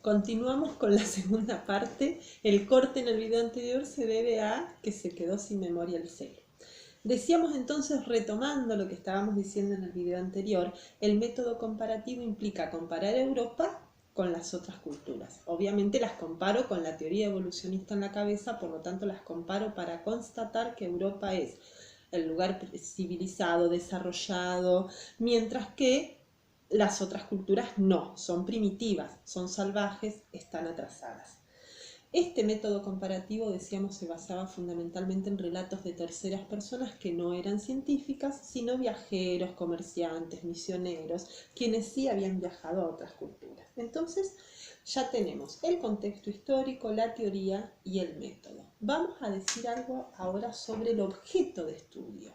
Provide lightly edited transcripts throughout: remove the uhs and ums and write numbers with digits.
Continuamos con la segunda parte. El corte en el video anterior se debe a que se quedó sin memoria el celo. Decíamos entonces, retomando lo que estábamos diciendo en el video anterior, el método comparativo implica comparar Europa con las otras culturas. Obviamente las comparo con la teoría evolucionista en la cabeza, por lo tanto las comparo para constatar que Europa es el lugar civilizado, desarrollado, mientras que las otras culturas no, son primitivas, son salvajes, están atrasadas. Este método comparativo, decíamos, se basaba fundamentalmente en relatos de terceras personas que no eran científicas, sino viajeros, comerciantes, misioneros, quienes sí habían viajado a otras culturas. Entonces, ya tenemos el contexto histórico, la teoría y el método. Vamos a decir algo ahora sobre el objeto de estudio.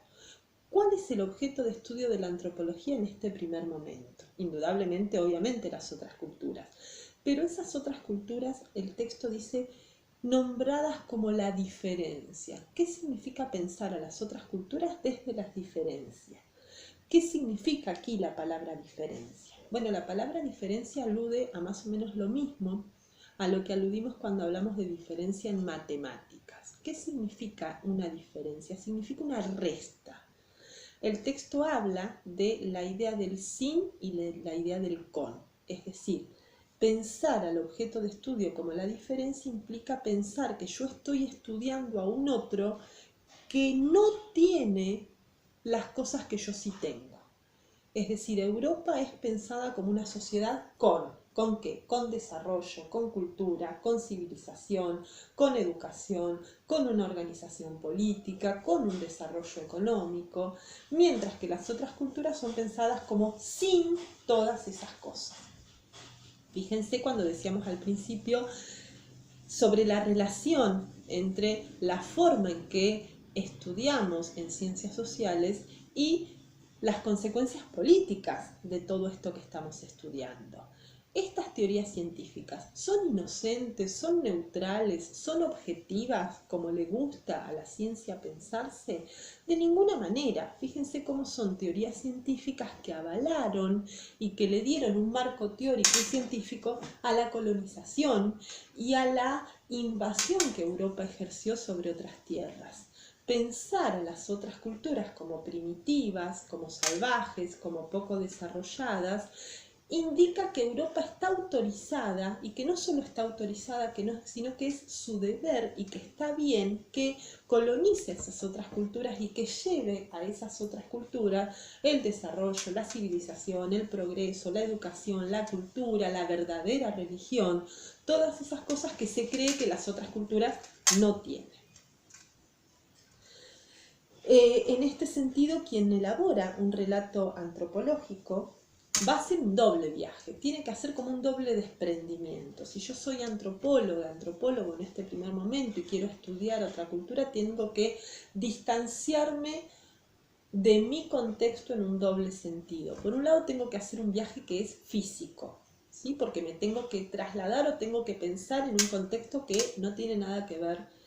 ¿Cuál es el objeto de estudio de la antropología en este primer momento? Indudablemente, obviamente, las otras culturas. Pero esas otras culturas, el texto dice, nombradas como la diferencia. ¿Qué significa pensar a las otras culturas desde las diferencias? ¿Qué significa aquí la palabra diferencia? Bueno, la palabra diferencia alude a más o menos lo mismo a lo que aludimos cuando hablamos de diferencia en matemáticas. ¿Qué significa una diferencia? Significa una resta. El texto habla de la idea del sin y de la idea del con, es decir, pensar al objeto de estudio como la diferencia implica pensar que yo estoy estudiando a un otro que no tiene las cosas que yo sí tengo. Es decir, Europa es pensada como una sociedad ¿con qué? Con desarrollo, con cultura, con civilización, con educación, con una organización política, con un desarrollo económico, mientras que las otras culturas son pensadas como sin todas esas cosas. Fíjense cuando decíamos al principio sobre la relación entre la forma en que estudiamos en ciencias sociales y las consecuencias políticas de todo esto que estamos estudiando. Estas teorías científicas son inocentes, son neutrales, son objetivas, como le gusta a la ciencia pensarse, de ninguna manera. Fíjense cómo son teorías científicas que avalaron y que le dieron un marco teórico y científico a la colonización y a la invasión que Europa ejerció sobre otras tierras. Pensar a las otras culturas como primitivas, como salvajes, como poco desarrolladas, indica que Europa está autorizada, y que no solo está autorizada, sino que es su deber y que está bien que colonice esas otras culturas y que lleve a esas otras culturas el desarrollo, la civilización, el progreso, la educación, la cultura, la verdadera religión, todas esas cosas que se cree que las otras culturas no tienen. En este sentido, quien elabora un relato antropológico va a hacer un doble viaje, tiene que hacer como un doble desprendimiento. Si yo soy antropólogo en este primer momento y quiero estudiar otra cultura, tengo que distanciarme de mi contexto en un doble sentido. Por un lado tengo que hacer un viaje que es físico, ¿sí? Porque me tengo que trasladar o tengo que pensar en un contexto que no tiene nada que ver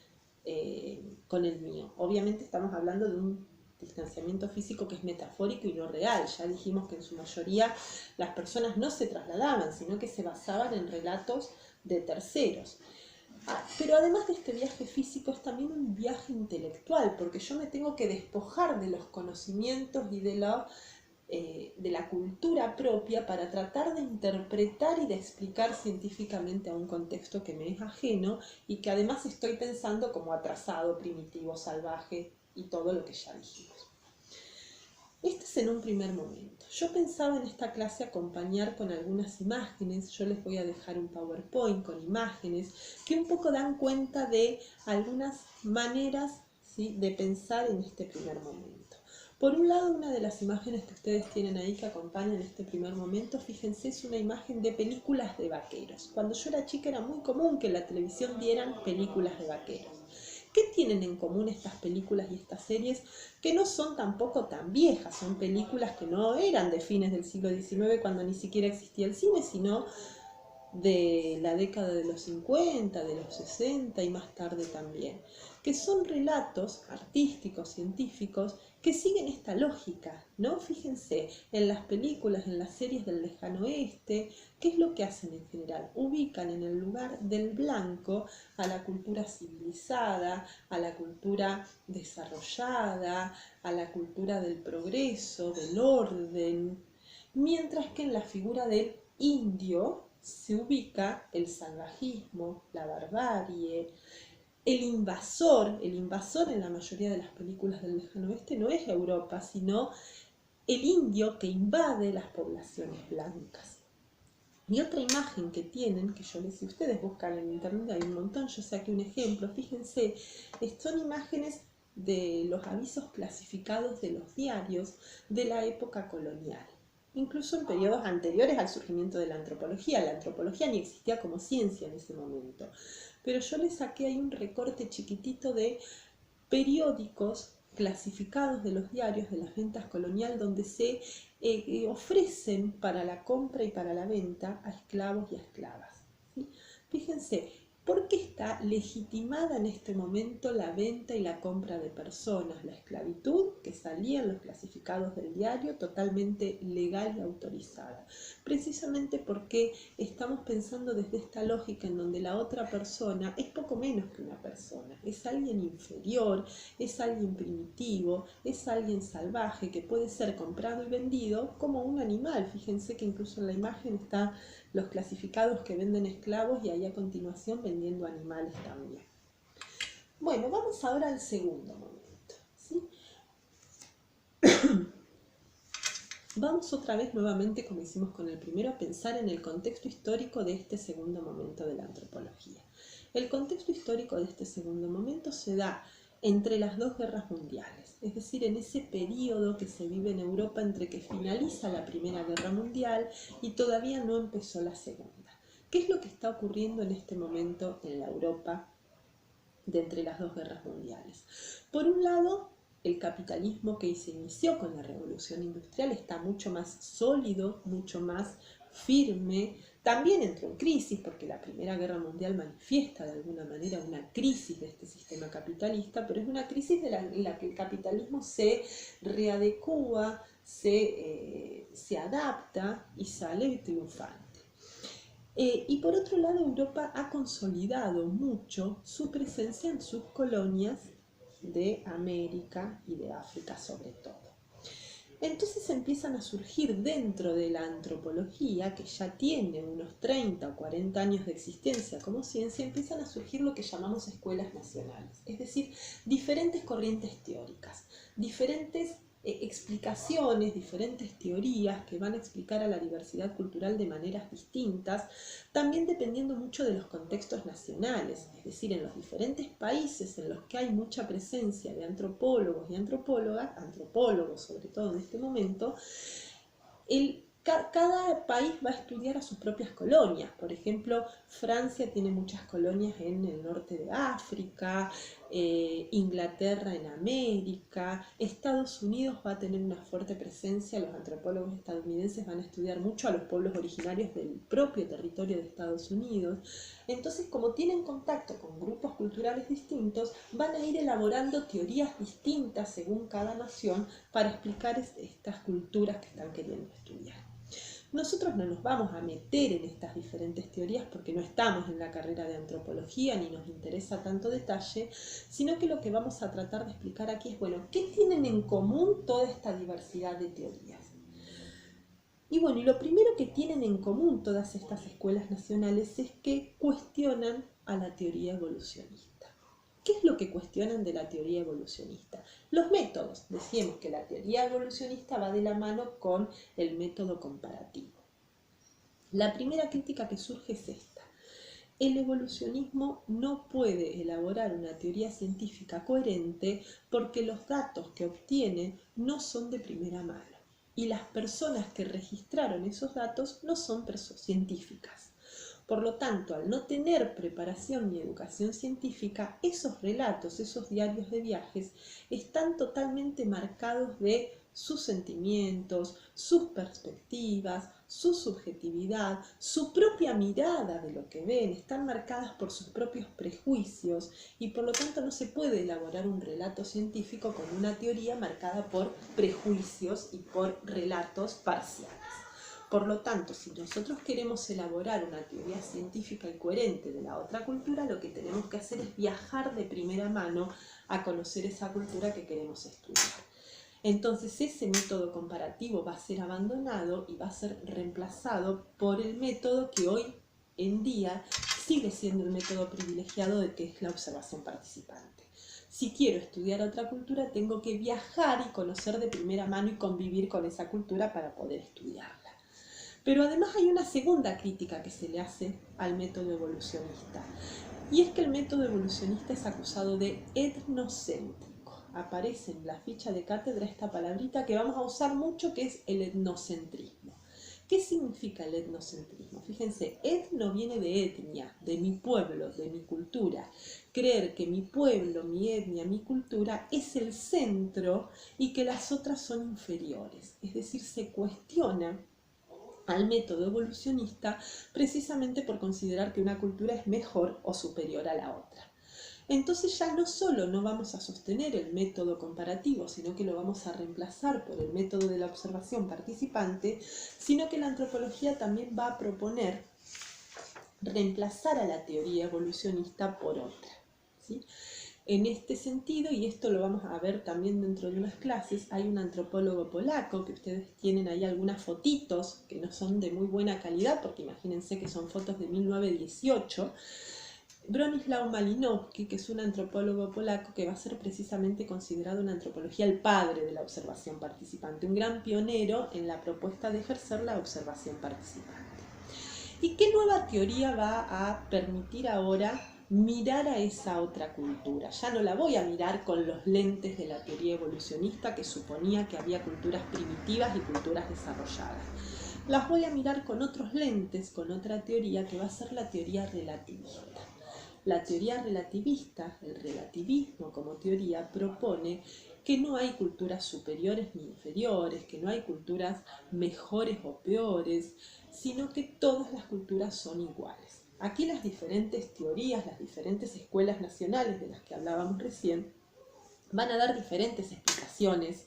con el mío. Obviamente estamos hablando de un distanciamiento físico que es metafórico y no real. Ya dijimos que en su mayoría las personas no se trasladaban, sino que se basaban en relatos de terceros. Pero además de este viaje físico es también un viaje intelectual, porque yo me tengo que despojar de los conocimientos y de la cultura propia para tratar de interpretar y de explicar científicamente a un contexto que me es ajeno y que además estoy pensando como atrasado, primitivo, salvaje y todo lo que ya dijimos. Este es en un primer momento. Yo pensaba en esta clase acompañar con algunas imágenes. Yo les voy a dejar un PowerPoint con imágenes que un poco dan cuenta de algunas maneras, ¿sí?, de pensar en este primer momento. Por un lado, una de las imágenes que ustedes tienen ahí que acompañan este primer momento, fíjense, es una imagen de películas de vaqueros. Cuando yo era chica era muy común que en la televisión dieran películas de vaqueros. ¿Qué tienen en común estas películas y estas series? Que no son tampoco tan viejas, son películas que no eran de fines del siglo XIX cuando ni siquiera existía el cine, sino de la década de los 50, de los 60 y más tarde también, que son relatos artísticos, científicos, que siguen esta lógica, ¿no? Fíjense, en las películas, en las series del lejano oeste, ¿qué es lo que hacen en general? Ubican en el lugar del blanco a la cultura civilizada, a la cultura desarrollada, a la cultura del progreso, del orden, mientras que en la figura del indio se ubica el salvajismo, la barbarie, el invasor en la mayoría de las películas del lejano oeste no es Europa, sino el indio que invade las poblaciones blancas. Y otra imagen que tienen, que yo les, si ustedes buscan en internet hay un montón, yo saqué un ejemplo, fíjense, son imágenes de los avisos clasificados de los diarios de la época colonial, incluso en periodos anteriores al surgimiento de la antropología. La antropología ni existía como ciencia en ese momento, pero yo les saqué ahí un recorte chiquitito de periódicos clasificados de los diarios de las ventas colonial donde se ofrecen para la compra y para la venta a esclavos y a esclavas, ¿sí? Fíjense, ¿por qué está legitimada en este momento la venta y la compra de personas? La esclavitud, que salía en los clasificados del diario, totalmente legal y autorizada. Precisamente porque estamos pensando desde esta lógica en donde la otra persona es poco menos que una persona, es alguien inferior, es alguien primitivo, es alguien salvaje que puede ser comprado y vendido como un animal. Fíjense que incluso en la imagen están los clasificados que venden esclavos y ahí a continuación vendiendo animales también. Bueno, vamos ahora al segundo momento, ¿sí? Vamos otra vez nuevamente, como hicimos con el primero, a pensar en el contexto histórico de este segundo momento de la antropología. El contexto histórico de este segundo momento se da entre las dos guerras mundiales, es decir, en ese periodo que se vive en Europa entre que finaliza la Primera Guerra Mundial y todavía no empezó la Segunda. ¿Qué es lo que está ocurriendo en este momento en la Europa de entre las dos guerras mundiales? Por un lado, el capitalismo que se inició con la revolución industrial está mucho más sólido, mucho más firme. También entró en crisis porque la Primera Guerra Mundial manifiesta de alguna manera una crisis de este sistema capitalista, pero es una crisis en la que el capitalismo se readecúa, se adapta y sale triunfante. Y por otro lado, Europa ha consolidado mucho su presencia en sus colonias de América y de África sobre todo. Entonces empiezan a surgir dentro de la antropología, que ya tiene unos 30 o 40 años de existencia como ciencia, empiezan a surgir lo que llamamos escuelas nacionales, es decir, diferentes corrientes teóricas, diferentes explicaciones, diferentes teorías que van a explicar a la diversidad cultural de maneras distintas, también dependiendo mucho de los contextos nacionales, es decir, en los diferentes países en los que hay mucha presencia de antropólogos y antropólogas, antropólogos sobre todo en este momento, cada país va a estudiar a sus propias colonias. Por ejemplo, Francia tiene muchas colonias en el norte de África, Inglaterra en América, Estados Unidos va a tener una fuerte presencia, los antropólogos estadounidenses van a estudiar mucho a los pueblos originarios del propio territorio de Estados Unidos. Entonces, como tienen contacto con grupos culturales distintos, van a ir elaborando teorías distintas según cada nación para explicar estas culturas que están queriendo estudiar. Nosotros no nos vamos a meter en estas diferentes teorías porque no estamos en la carrera de antropología ni nos interesa tanto detalle, sino que lo que vamos a tratar de explicar aquí es, bueno, ¿qué tienen en común toda esta diversidad de teorías? Y bueno, y lo primero que tienen en común todas estas escuelas nacionales es que cuestionan a la teoría evolucionista. ¿Qué es lo que cuestionan de la teoría evolucionista? Los métodos. Decíamos que la teoría evolucionista va de la mano con el método comparativo. La primera crítica que surge es esta. El evolucionismo no puede elaborar una teoría científica coherente porque los datos que obtiene no son de primera mano y las personas que registraron esos datos no son científicas. Por lo tanto, al no tener preparación ni educación científica, esos relatos, esos diarios de viajes, están totalmente marcados de sus sentimientos, sus perspectivas, su subjetividad, su propia mirada de lo que ven, están marcadas por sus propios prejuicios y por lo tanto no se puede elaborar un relato científico con una teoría marcada por prejuicios y por relatos parciales. Por lo tanto, si nosotros queremos elaborar una teoría científica y coherente de la otra cultura, lo que tenemos que hacer es viajar de primera mano a conocer esa cultura que queremos estudiar. Entonces ese método comparativo va a ser abandonado y va a ser reemplazado por el método que hoy en día sigue siendo el método privilegiado de que es la observación participante. Si quiero estudiar otra cultura, tengo que viajar y conocer de primera mano y convivir con esa cultura para poder estudiarla. Pero además hay una segunda crítica que se le hace al método evolucionista, y es que el método evolucionista es acusado de etnocéntrico. Aparece en la ficha de cátedra esta palabrita que vamos a usar mucho, que es el etnocentrismo. ¿Qué significa el etnocentrismo? Fíjense, etno viene de etnia, de mi pueblo, de mi cultura. Creer que mi pueblo, mi etnia, mi cultura es el centro y que las otras son inferiores. Es decir, se cuestiona al método evolucionista precisamente por considerar que una cultura es mejor o superior a la otra. Entonces ya no solo no vamos a sostener el método comparativo, sino que lo vamos a reemplazar por el método de la observación participante, sino que la antropología también va a proponer reemplazar a la teoría evolucionista por otra, ¿sí? En este sentido, y esto lo vamos a ver también dentro de unas clases, hay un antropólogo polaco, que ustedes tienen ahí algunas fotitos que no son de muy buena calidad, porque imagínense que son fotos de 1918, Bronisław Malinowski, que es un antropólogo polaco que va a ser precisamente considerado en antropología el padre de la observación participante, un gran pionero en la propuesta de ejercer la observación participante. ¿Y qué nueva teoría va a permitir ahora mirar a esa otra cultura? Ya no la voy a mirar con los lentes de la teoría evolucionista que suponía que había culturas primitivas y culturas desarrolladas. Las voy a mirar con otros lentes, con otra teoría que va a ser la teoría relativista. La teoría relativista, el relativismo como teoría, propone que no hay culturas superiores ni inferiores, que no hay culturas mejores o peores, sino que todas las culturas son iguales. Aquí las diferentes teorías, las diferentes escuelas nacionales de las que hablábamos recién, van a dar diferentes explicaciones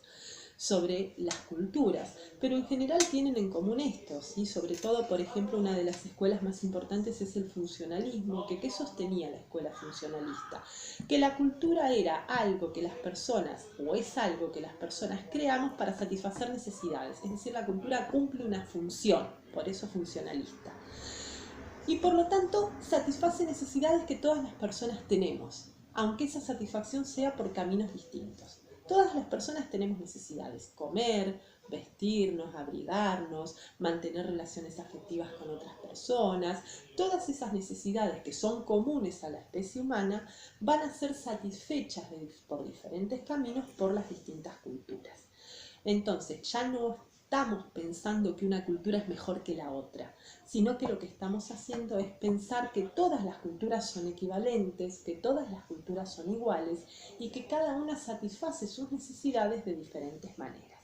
sobre las culturas, pero en general tienen en común esto, ¿sí? Sobre todo, por ejemplo, una de las escuelas más importantes es el funcionalismo. ¿Qué sostenía la escuela funcionalista? Que la cultura era algo que las personas, o es algo que las personas creamos para satisfacer necesidades, es decir, la cultura cumple una función, por eso funcionalista. Y por lo tanto satisface necesidades que todas las personas tenemos, aunque esa satisfacción sea por caminos distintos. Todas las personas tenemos necesidades: comer, vestirnos, abrigarnos, mantener relaciones afectivas con otras personas. Todas esas necesidades que son comunes a la especie humana van a ser satisfechas por diferentes caminos por las distintas culturas. Entonces ya no estamos pensando que una cultura es mejor que la otra, sino que lo que estamos haciendo es pensar que todas las culturas son equivalentes, que todas las culturas son iguales y que cada una satisface sus necesidades de diferentes maneras.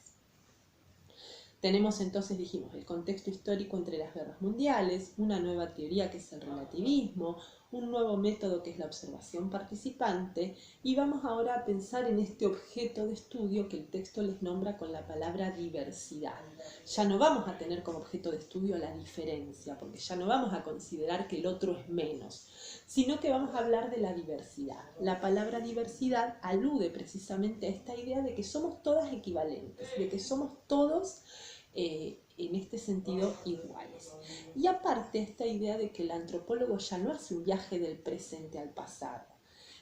Tenemos entonces, dijimos, el contexto histórico entre las guerras mundiales, una nueva teoría que es el relativismo, un nuevo método que es la observación participante, y vamos ahora a pensar en este objeto de estudio que el texto les nombra con la palabra diversidad. Ya no vamos a tener como objeto de estudio la diferencia, porque ya no vamos a considerar que el otro es menos, sino que vamos a hablar de la diversidad. La palabra diversidad alude precisamente a esta idea de que somos todas equivalentes, de que somos todos en este sentido iguales. Y aparte esta idea de que el antropólogo ya no hace un viaje del presente al pasado.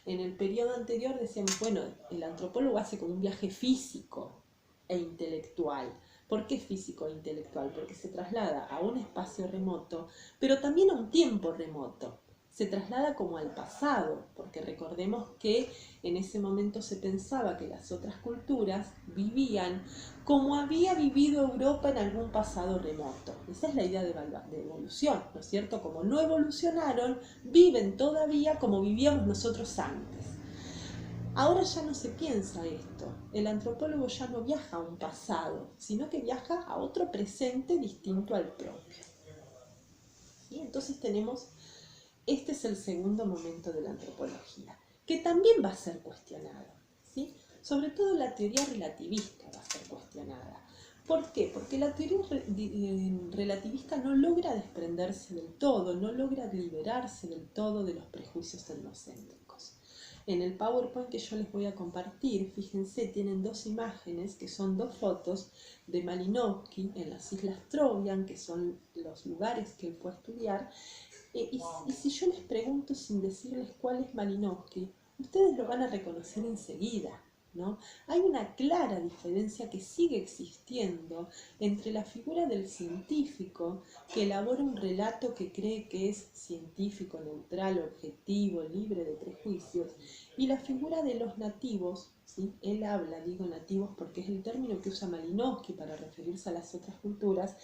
En el periodo anterior decíamos, bueno, el antropólogo hace como un viaje físico e intelectual. ¿Por qué físico e intelectual? Porque se traslada a un espacio remoto, pero también a un tiempo remoto. Se traslada como al pasado, porque recordemos que en ese momento se pensaba que las otras culturas vivían como había vivido Europa en algún pasado remoto. Esa es la idea de evolución, ¿no es cierto? Como no evolucionaron, viven todavía como vivíamos nosotros antes. Ahora ya no se piensa esto. El antropólogo ya no viaja a un pasado, sino que viaja a otro presente distinto al propio. ¿Sí? Entonces este es el segundo momento de la antropología, que también va a ser cuestionado, ¿sí? Sobre todo la teoría relativista va a ser cuestionada. ¿Por qué? Porque la teoría relativista no logra desprenderse del todo, no logra liberarse del todo de los prejuicios etnocéntricos. En el PowerPoint que yo les voy a compartir, fíjense, tienen dos imágenes que son dos fotos de Malinowski en las Islas Trobriand, que son los lugares que él fue a estudiar. Y si yo les pregunto sin decirles cuál es Malinowski, ustedes lo van a reconocer enseguida, ¿no? Hay una clara diferencia que sigue existiendo entre la figura del científico que elabora un relato que cree que es científico, neutral, objetivo, libre de prejuicios, y la figura de los nativos, ¿sí? Él habla, digo nativos porque es el término que usa Malinowski para referirse a las otras culturas,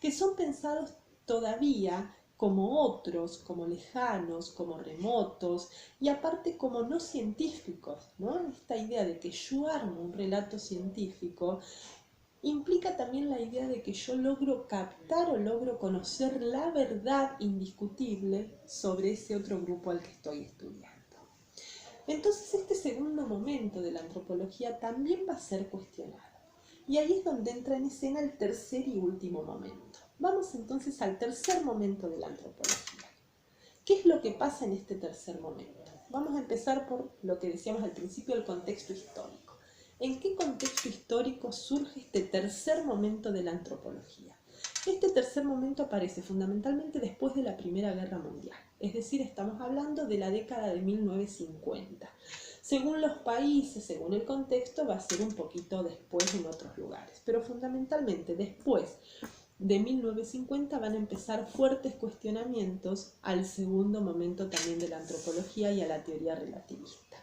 que son pensados todavía como otros, como lejanos, como remotos y aparte como no científicos, ¿no? Esta idea de que yo armo un relato científico implica también la idea de que yo logro captar o logro conocer la verdad indiscutible sobre ese otro grupo al que estoy estudiando. Entonces este segundo momento de la antropología también va a ser cuestionado. Y ahí es donde entra en escena el tercer y último momento. Vamos entonces al tercer momento de la antropología. ¿Qué es lo que pasa en este tercer momento? Vamos a empezar por lo que decíamos al principio, el contexto histórico. ¿En qué contexto histórico surge este tercer momento de la antropología? Este tercer momento aparece fundamentalmente después de la Primera Guerra Mundial, es decir, estamos hablando de la década de 1950. Según los países, según el contexto, va a ser un poquito después en otros lugares, pero fundamentalmente después de 1950 van a empezar fuertes cuestionamientos al segundo momento también de la antropología y a la teoría relativista.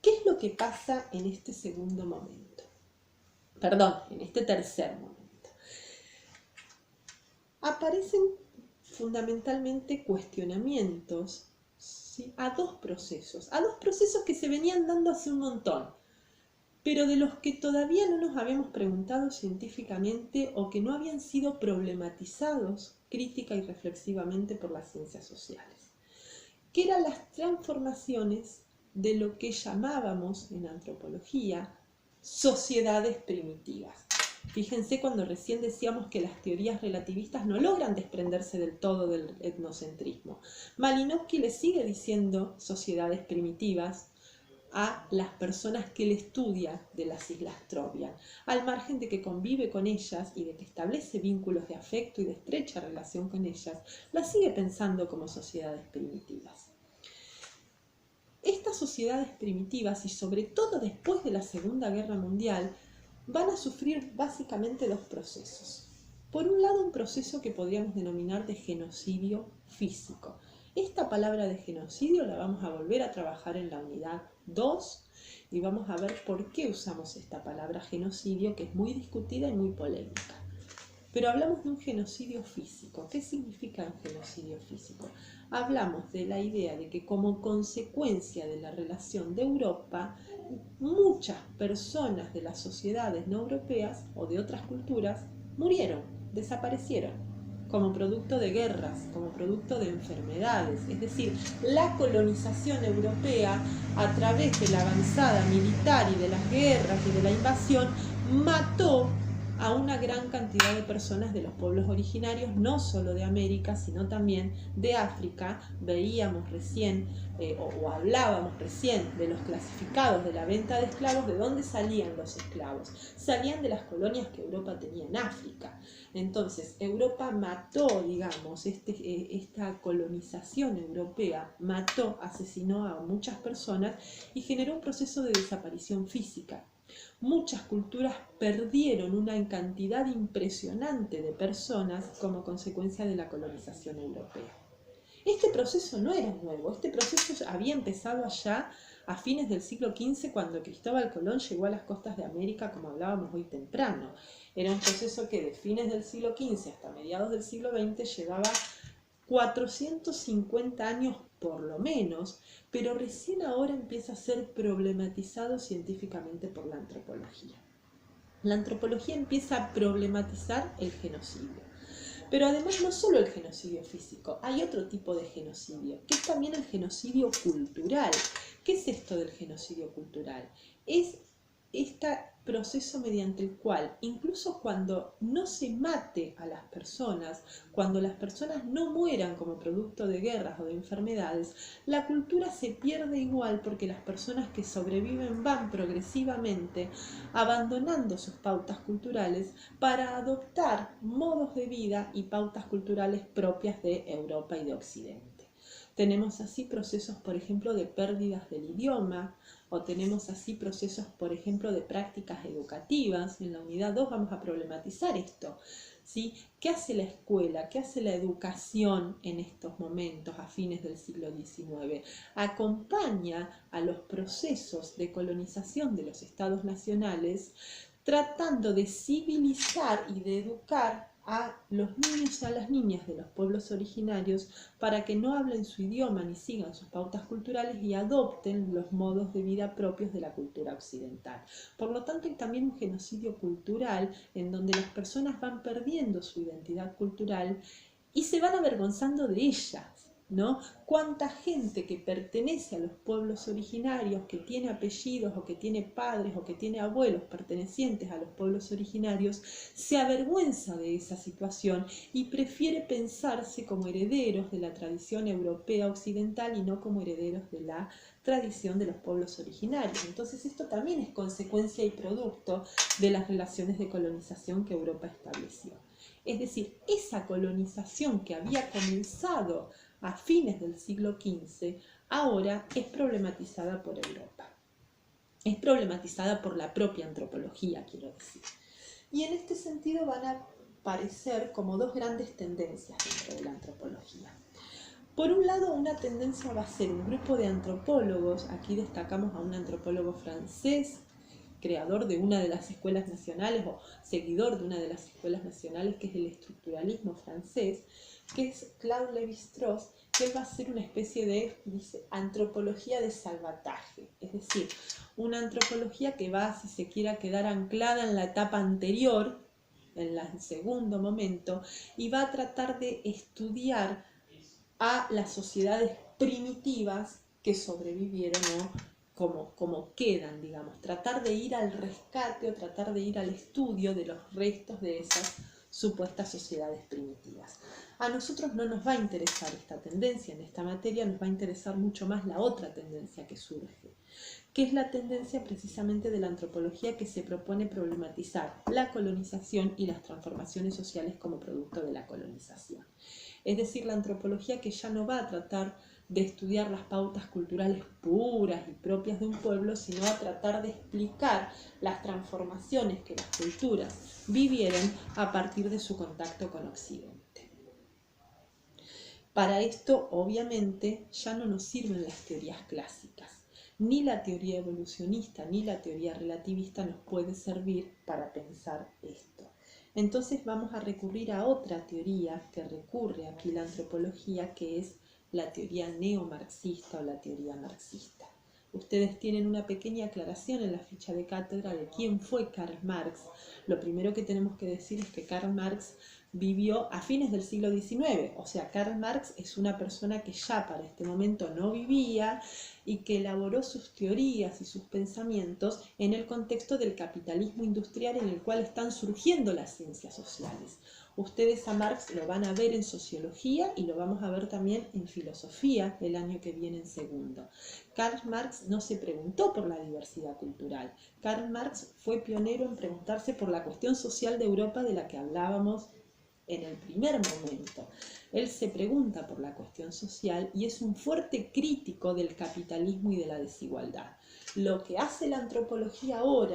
¿Qué es lo que pasa en este segundo momento? Perdón, en este tercer momento. Aparecen fundamentalmente cuestionamientos, ¿sí? a dos procesos que se venían dando hace un montón, pero de los que todavía no nos habíamos preguntado científicamente o que no habían sido problematizados crítica y reflexivamente por las ciencias sociales, que eran las transformaciones de lo que llamábamos en antropología sociedades primitivas. Fíjense cuando recién decíamos que las teorías relativistas no logran desprenderse del todo del etnocentrismo. Malinowski le sigue diciendo sociedades primitivas a las personas que él estudia de las Islas Trobriand, al margen de que convive con ellas y de que establece vínculos de afecto y de estrecha relación con ellas, las sigue pensando como sociedades primitivas. Estas sociedades primitivas, y sobre todo después de la Segunda Guerra Mundial, van a sufrir básicamente dos procesos. Por un lado, un proceso que podríamos denominar de genocidio físico. Esta palabra de genocidio la vamos a volver a trabajar en la unidad 2 y vamos a ver por qué usamos esta palabra genocidio, que es muy discutida y muy polémica. Pero hablamos de un genocidio físico. ¿Qué significa un genocidio físico? Hablamos de la idea de que como consecuencia de la relación de Europa, muchas personas de las sociedades no europeas o de otras culturas murieron, desaparecieron, como producto de guerras, como producto de enfermedades. Es decir, la colonización europea, a través de la avanzada militar y de las guerras y de la invasión, mató a una gran cantidad de personas de los pueblos originarios, no solo de América, sino también de África. Veíamos recién, o hablábamos recién de los clasificados de la venta de esclavos. ¿De dónde salían los esclavos? Salían de las colonias que Europa tenía en África. Entonces, Europa mató, digamos, esta colonización europea mató, asesinó a muchas personas y generó un proceso de desaparición física. Muchas culturas perdieron una cantidad impresionante de personas como consecuencia de la colonización europea. Este proceso no era nuevo, este proceso había empezado allá a fines del siglo XV, cuando Cristóbal Colón llegó a las costas de América, como hablábamos hoy temprano. Era un proceso que de fines del siglo XV hasta mediados del siglo XX llevaba 450 años por lo menos, pero recién ahora empieza a ser problematizado científicamente por la antropología. La antropología empieza a problematizar el genocidio. Pero además no solo el genocidio físico, hay otro tipo de genocidio, que es también el genocidio cultural. ¿Qué es esto del genocidio cultural? Es este proceso mediante el cual, incluso cuando no se mate a las personas, cuando las personas no mueran como producto de guerras o de enfermedades, la cultura se pierde igual porque las personas que sobreviven van progresivamente abandonando sus pautas culturales para adoptar modos de vida y pautas culturales propias de Europa y de Occidente. Tenemos así procesos, por ejemplo, de pérdidas del idioma, o tenemos así procesos, por ejemplo, de prácticas educativas. En la unidad 2 vamos a problematizar esto, ¿sí? ¿Qué hace la escuela? ¿Qué hace la educación en estos momentos, a fines del siglo XIX? Acompaña a los procesos de colonización de los estados nacionales, tratando de civilizar y de educar a los niños y a las niñas de los pueblos originarios para que no hablen su idioma ni sigan sus pautas culturales y adopten los modos de vida propios de la cultura occidental. Por lo tanto, hay también un genocidio cultural en donde las personas van perdiendo su identidad cultural y se van avergonzando de ellas, ¿no? ¿Cuánta gente que pertenece a los pueblos originarios, que tiene apellidos o que tiene padres o que tiene abuelos pertenecientes a los pueblos originarios, se avergüenza de esa situación y prefiere pensarse como herederos de la tradición europea occidental y no como herederos de la tradición de los pueblos originarios? Entonces esto también es consecuencia y producto de las relaciones de colonización que Europa estableció. Es decir, esa colonización que había comenzado a fines del siglo XV, ahora es problematizada por Europa. Es problematizada por la propia antropología, quiero decir. Y en este sentido van a aparecer como dos grandes tendencias dentro de la antropología. Por un lado, una tendencia va a ser un grupo de antropólogos. Aquí destacamos a un antropólogo francés, creador de una de las escuelas nacionales o seguidor de una de las escuelas nacionales, que es el estructuralismo francés, que es Claude Lévi-Strauss, que va a ser una especie de, dice, antropología de salvataje, es decir, una antropología que va, si se quiera, quedar anclada en la etapa anterior, en el segundo momento, y va a tratar de estudiar a las sociedades primitivas que sobrevivieron o como quedan, digamos, tratar de ir al rescate o tratar de ir al estudio de los restos de esas supuestas sociedades primitivas. A nosotros no nos va a interesar esta tendencia en esta materia, nos va a interesar mucho más la otra tendencia que surge, que es la tendencia precisamente de la antropología que se propone problematizar la colonización y las transformaciones sociales como producto de la colonización. Es decir, la antropología que ya no va a tratar de estudiar las pautas culturales puras y propias de un pueblo, sino a tratar de explicar las transformaciones que las culturas vivieron a partir de su contacto con Occidente. Para esto, obviamente, ya no nos sirven las teorías clásicas. Ni la teoría evolucionista ni la teoría relativista nos puede servir para pensar esto. Entonces vamos a recurrir a otra teoría que recurre aquí la antropología, que es la teoría neomarxista o la teoría marxista. Ustedes tienen una pequeña aclaración en la ficha de cátedra de quién fue Karl Marx. Lo primero que tenemos que decir es que Karl Marx vivió a fines del siglo XIX, o sea, Karl Marx es una persona que ya para este momento no vivía y que elaboró sus teorías y sus pensamientos en el contexto del capitalismo industrial en el cual están surgiendo las ciencias sociales. Ustedes a Marx lo van a ver en sociología y lo vamos a ver también en filosofía el año que viene en segundo. Karl Marx no se preguntó por la diversidad cultural. Karl Marx fue pionero en preguntarse por la cuestión social de Europa de la que hablábamos en el primer momento. Él se pregunta por la cuestión social y es un fuerte crítico del capitalismo y de la desigualdad. Lo que hace la antropología ahora